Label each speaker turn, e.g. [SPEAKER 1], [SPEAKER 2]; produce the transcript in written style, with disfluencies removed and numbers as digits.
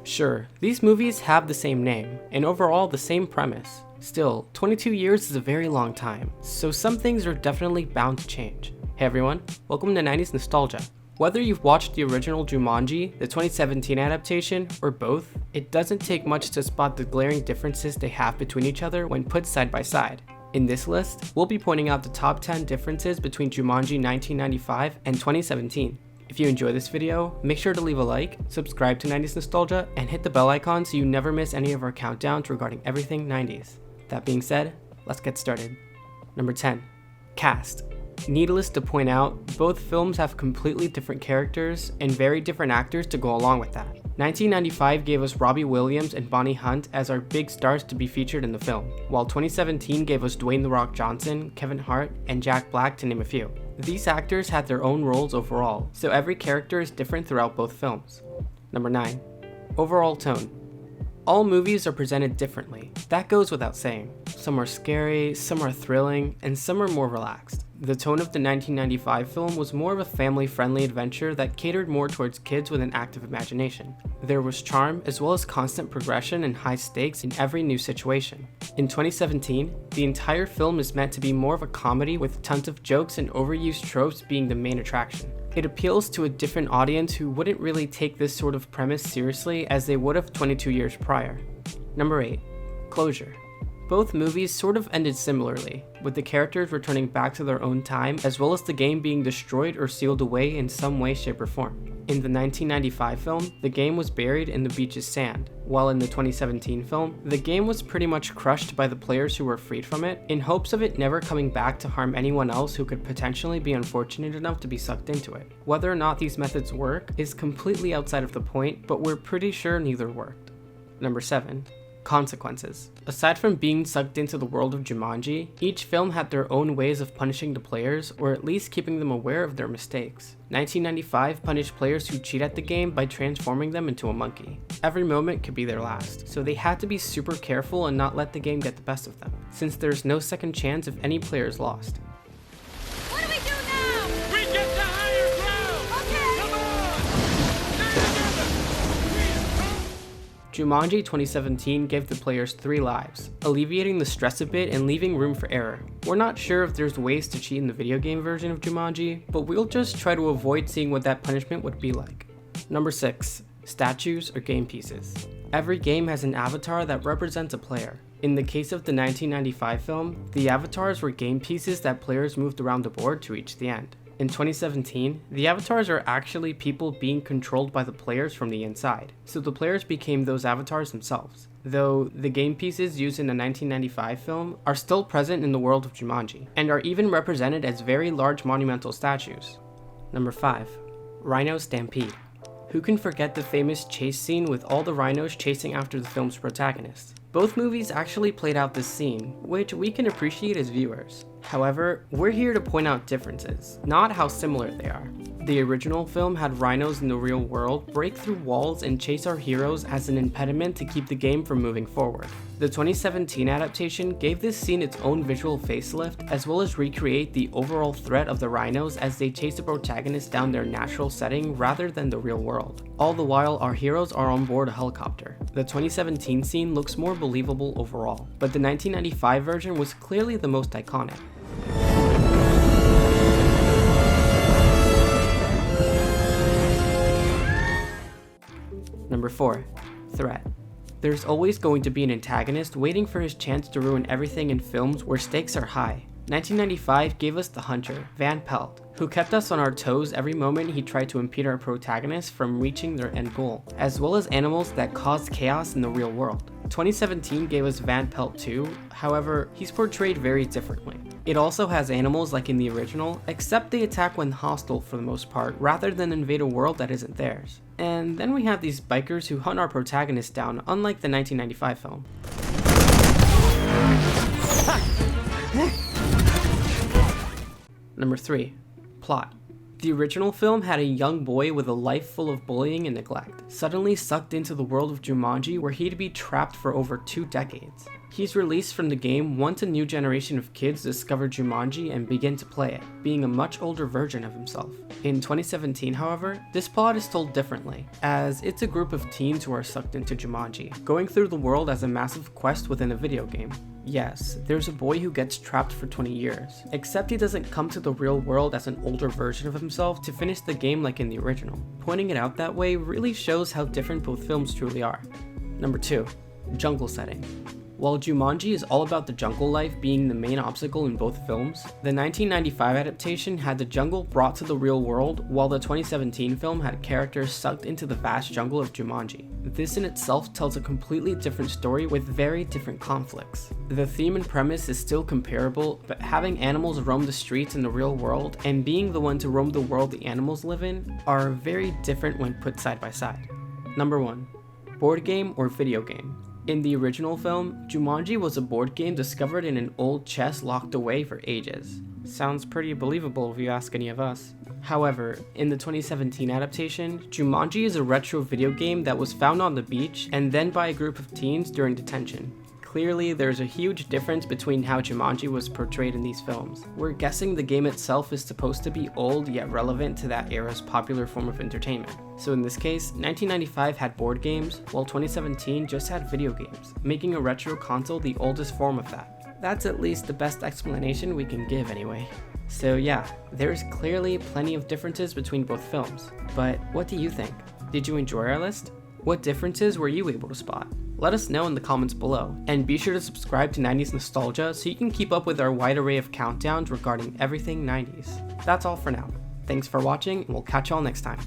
[SPEAKER 1] Sure, these movies have the same name, and overall the same premise. Still, 22 years is a very long time, so some things are definitely bound to change. Hey everyone, welcome to 90s Nostalgia. Whether you've watched the original Jumanji, the 2017 adaptation, or both, it doesn't take much to spot the glaring differences they have between each other when put side by side. In this list, we'll be pointing out the top 10 differences between Jumanji 1995 and 2017. If you enjoy this video, make sure to leave a like, subscribe to 90s Nostalgia, and hit the bell icon so you never miss any of our countdowns regarding everything 90s. That being said, let's get started. Number 10. Cast. Needless to point out, both films have completely different characters and very different actors to go along with that. 1995 gave us Robbie Williams and Bonnie Hunt as our big stars to be featured in the film, while 2017 gave us Dwayne "The Rock" Johnson, Kevin Hart, and Jack Black to name a few. These actors had their own roles overall, so every character is different throughout both films. Number 9. Overall tone. All movies are presented differently. That goes without saying. Some are scary, some are thrilling, and some are more relaxed. The tone of the 1995 film was more of a family-friendly adventure that catered more towards kids with an active imagination. There was charm as well as constant progression and high stakes in every new situation. In 2017, the entire film is meant to be more of a comedy with tons of jokes and overused tropes being the main attraction. It appeals to a different audience who wouldn't really take this sort of premise seriously as they would have 22 years prior. Number 8. Closure. Both movies sort of ended similarly, with the characters returning back to their own time as well as the game being destroyed or sealed away in some way, shape, or form. In the 1995 film, the game was buried in the beach's sand, while in the 2017 film, the game was pretty much crushed by the players who were freed from it, in hopes of it never coming back to harm anyone else who could potentially be unfortunate enough to be sucked into it. Whether or not these methods work is completely outside of the point, but we're pretty sure neither worked. Number 7. Consequences. Aside from being sucked into the world of Jumanji, each film had their own ways of punishing the players, or at least keeping them aware of their mistakes. 1995 punished players who cheat at the game by transforming them into a monkey. Every moment could be their last, so they had to be super careful and not let the game get the best of them, since there's no second chance if any player is lost.
[SPEAKER 2] What do we do now?
[SPEAKER 3] We get to higher ground!
[SPEAKER 2] Okay!
[SPEAKER 3] Come on!
[SPEAKER 1] Jumanji 2017 gave the players 3 lives, alleviating the stress a bit and leaving room for error. We're not sure if there's ways to cheat in the video game version of Jumanji, but we'll just try to avoid seeing what that punishment would be like. Number 6. Statues or game pieces. Every game has an avatar that represents a player. In the case of the 1995 film, the avatars were game pieces that players moved around the board to reach the end. In 2017, the avatars are actually people being controlled by the players from the inside, so the players became those avatars themselves, though the game pieces used in the 1995 film are still present in the world of Jumanji, and are even represented as very large monumental statues. Number 5. RHINO Stampede. Who can forget the famous chase scene with all the rhinos chasing after the film's protagonist? Both movies actually played out this scene, which we can appreciate as viewers. However, we're here to point out differences, not how similar they are. The original film had rhinos in the real world break through walls and chase our heroes as an impediment to keep the game from moving forward. The 2017 adaptation gave this scene its own visual facelift, as well as recreate the overall threat of the rhinos as they chase the protagonist down their natural setting rather than the real world. All the while, our heroes are on board a helicopter. The 2017 scene looks more believable overall, but the 1995 version was clearly the most iconic. Number 4. Threat. There's always going to be an antagonist waiting for his chance to ruin everything in films where stakes are high. 1995 gave us the Hunter, Van Pelt, who kept us on our toes every moment he tried to impede our protagonists from reaching their end goal, as well as animals that caused chaos in the real world. 2017 gave us Van Pelt 2, however, he's portrayed very differently. It also has animals like in the original, except they attack when hostile for the most part, rather than invade a world that isn't theirs. And then we have these bikers who hunt our protagonist down, unlike the 1995 film. Number 3. Plot. The original film had a young boy with a life full of bullying and neglect, suddenly sucked into the world of Jumanji where he'd be trapped for over 2 decades. He's released from the game once a new generation of kids discover Jumanji and begin to play it, being a much older version of himself. In 2017, however, this plot is told differently, as it's a group of teens who are sucked into Jumanji, going through the world as a massive quest within a video game. Yes, there's a boy who gets trapped for 20 years, except he doesn't come to the real world as an older version of himself to finish the game like in the original. Pointing it out that way really shows how different both films truly are. Number 2. Jungle setting. While Jumanji is all about the jungle life being the main obstacle in both films, the 1995 adaptation had the jungle brought to the real world, while the 2017 film had characters sucked into the vast jungle of Jumanji. This in itself tells a completely different story with very different conflicts. The theme and premise is still comparable, but having animals roam the streets in the real world and being the one to roam the world the animals live in are very different when put side by side. Number 1. Board game or video game. In the original film, Jumanji was a board game discovered in an old chest locked away for ages. Sounds pretty believable if you ask any of us. However, in the 2017 adaptation, Jumanji is a retro video game that was found on the beach and then by a group of teens during detention. Clearly, there's a huge difference between how Jumanji was portrayed in these films. We're guessing the game itself is supposed to be old yet relevant to that era's popular form of entertainment. So in this case, 1995 had board games, while 2017 just had video games, making a retro console the oldest form of that. That's at least the best explanation we can give anyway. So yeah, there's clearly plenty of differences between both films. But what do you think? Did you enjoy our list? What differences were you able to spot? Let us know in the comments below, and be sure to subscribe to 90s Nostalgia so you can keep up with our wide array of countdowns regarding everything 90s. That's all for now. Thanks for watching, and we'll catch y'all next time.